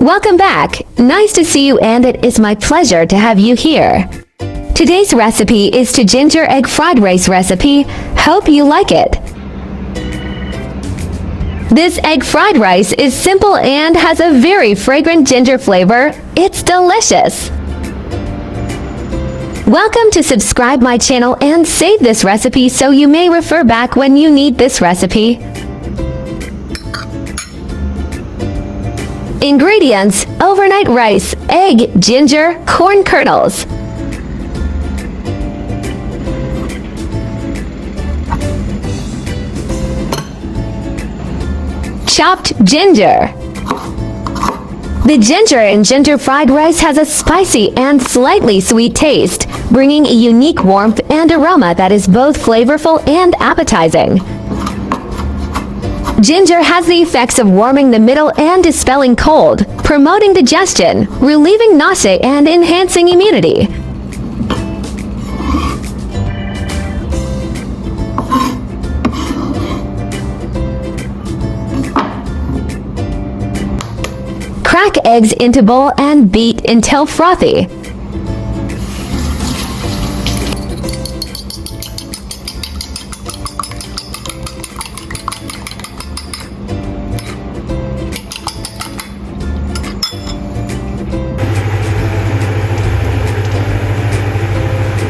Welcome back. Nice to see you, and it is my pleasure to have you here. Today's recipe is to ginger egg fried rice recipe. Hope you like it. This egg fried rice is simple and has a very fragrant ginger flavor. It's delicious. Welcome to subscribe my channel and save this recipe so you may refer back when you need this recipe. Ingredients: overnight rice, egg, ginger, corn kernels. Chopped ginger. The ginger in ginger fried rice has a spicy and slightly sweet taste, bringing a unique warmth and aroma that is both flavorful and appetizing. Ginger has the effects of warming the middle and dispelling cold, promoting digestion, relieving nausea, and enhancing immunity. Crack eggs into bowl and beat until frothy.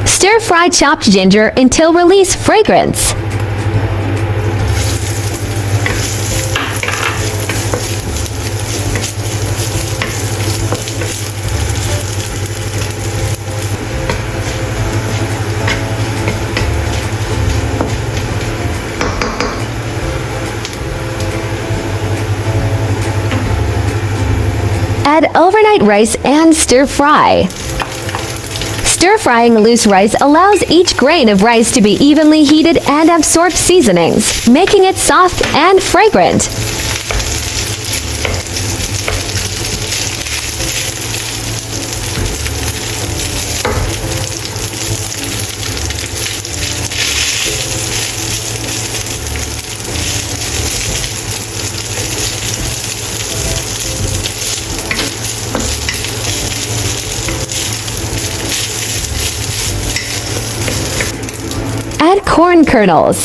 Stir-fry chopped ginger until release fragrance. Add overnight rice and stir-fry. Stir-frying loose rice allows each grain of rice to be evenly heated and absorb seasonings, making it soft and fragrant. Add corn kernels.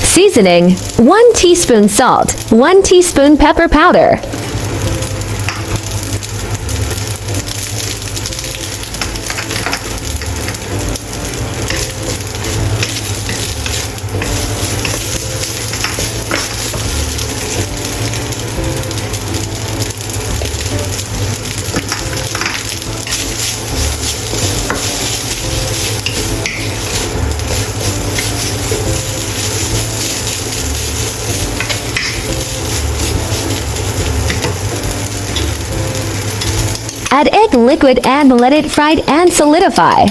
Seasoning: 1 teaspoon salt, 1 teaspoon pepper powder. Add egg liquid and let it fry and solidify.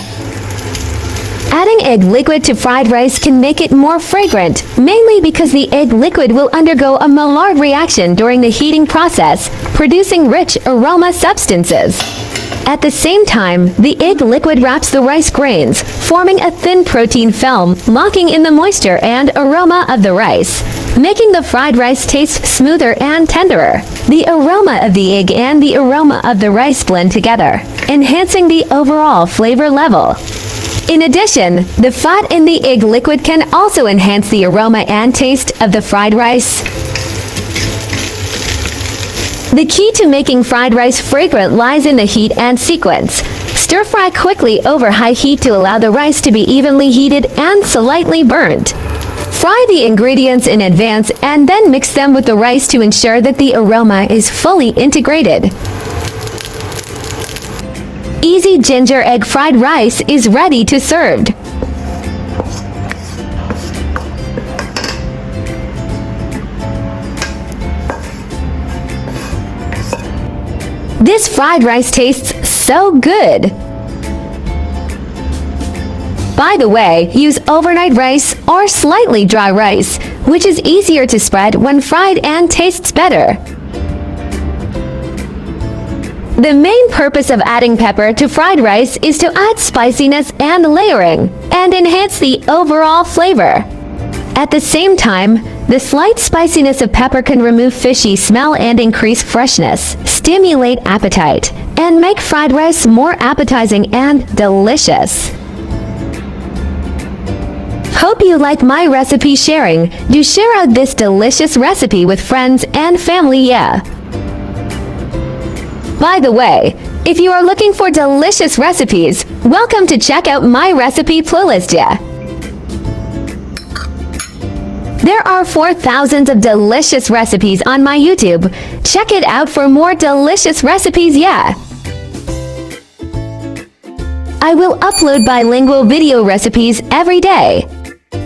Adding egg liquid to fried rice can make it more fragrant, mainly because the egg liquid will undergo a Maillard reaction during the heating process, producing rich aroma substances. At the same time, the egg liquid wraps the rice grains, forming a thin protein film, locking in the moisture and aroma of the rice, making the fried rice taste smoother and tenderer. The aroma of the egg and the aroma of the rice blend together, enhancing the overall flavor level. In addition, the fat in the egg liquid can also enhance the aroma and taste of the fried rice. The key to making fried rice fragrant lies in the heat and sequence. Stir-fry quickly over high heat to allow the rice to be evenly heated and slightly burnt. Fry the ingredients in advance and then mix them with the rice to ensure that the aroma is fully integrated. Easy ginger egg fried rice is ready to serve. This fried rice tastes so good. By the way, use overnight rice or slightly dry rice, which is easier to spread when fried and tastes better. The main purpose of adding pepper to fried rice is to add spiciness and layering, and enhance the overall flavor. At the same time, the slight spiciness of pepper can remove fishy smell and increase freshness, stimulate appetite, and make fried rice more appetizing and delicious. Hope you like my recipe sharing. Do share out this delicious recipe with friends and family, yeah. By the way, if you are looking for delicious recipes, welcome to check out my recipe playlist, yeah. There are 4,000 of delicious recipes on my YouTube. Check it out for more delicious recipes, yeah. I will upload bilingual video recipes every day.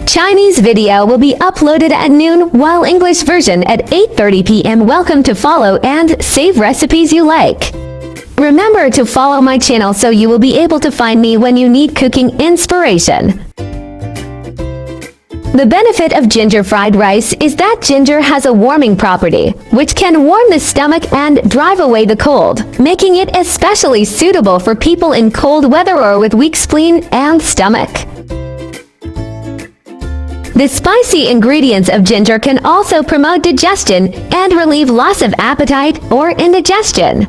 Chinese video will be uploaded at noon, while English version at 8:30 p.m. Welcome to follow and save recipes you like. Remember to follow my channel so you will be able to find me when you need cooking inspiration. The benefit of ginger fried rice is that ginger has a warming property, which can warm the stomach and drive away the cold, making it especially suitable for people in cold weather or with weak spleen and stomach. The spicy ingredients of ginger can also promote digestion and relieve loss of appetite or indigestion.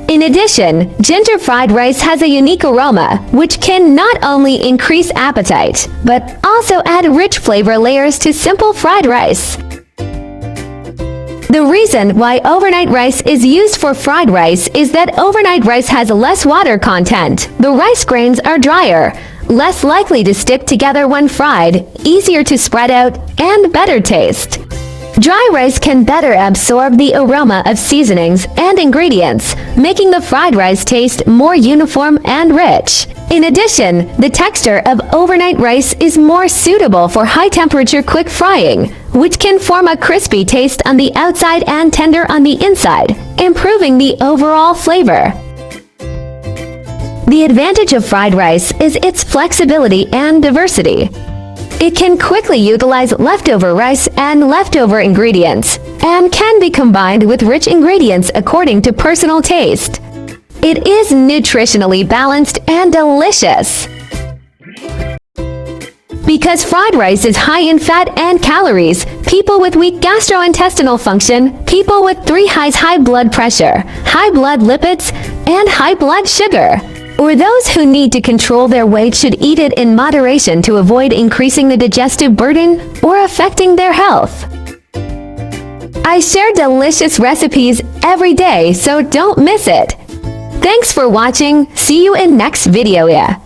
In addition, ginger fried rice has a unique aroma, which can not only increase appetite, but also add rich flavor layers to simple fried rice. The reason why overnight rice is used for fried rice is that overnight rice has less water content. The rice grains are drier, less likely to stick together when fried, easier to spread out, and better taste. Dry rice can better absorb the aroma of seasonings and ingredients, making the fried rice taste more uniform and rich. In addition, the texture of overnight rice is more suitable for high-temperature quick frying, which can form a crispy taste on the outside and tender on the inside, improving the overall flavor. The advantage of fried rice is its flexibility and diversity. It can quickly utilize leftover rice and leftover ingredients, and can be combined with rich ingredients according to personal taste. It is nutritionally balanced and delicious. Because fried rice is high in fat and calories, people with weak gastrointestinal function, people with 3 highs high blood pressure, high blood lipids, and high blood sugar, or those who need to control their weight should eat it in moderation to avoid increasing the digestive burden or affecting their health. I share delicious recipes every day, so don't miss it. Thanks for watching. See you in next video, yeah.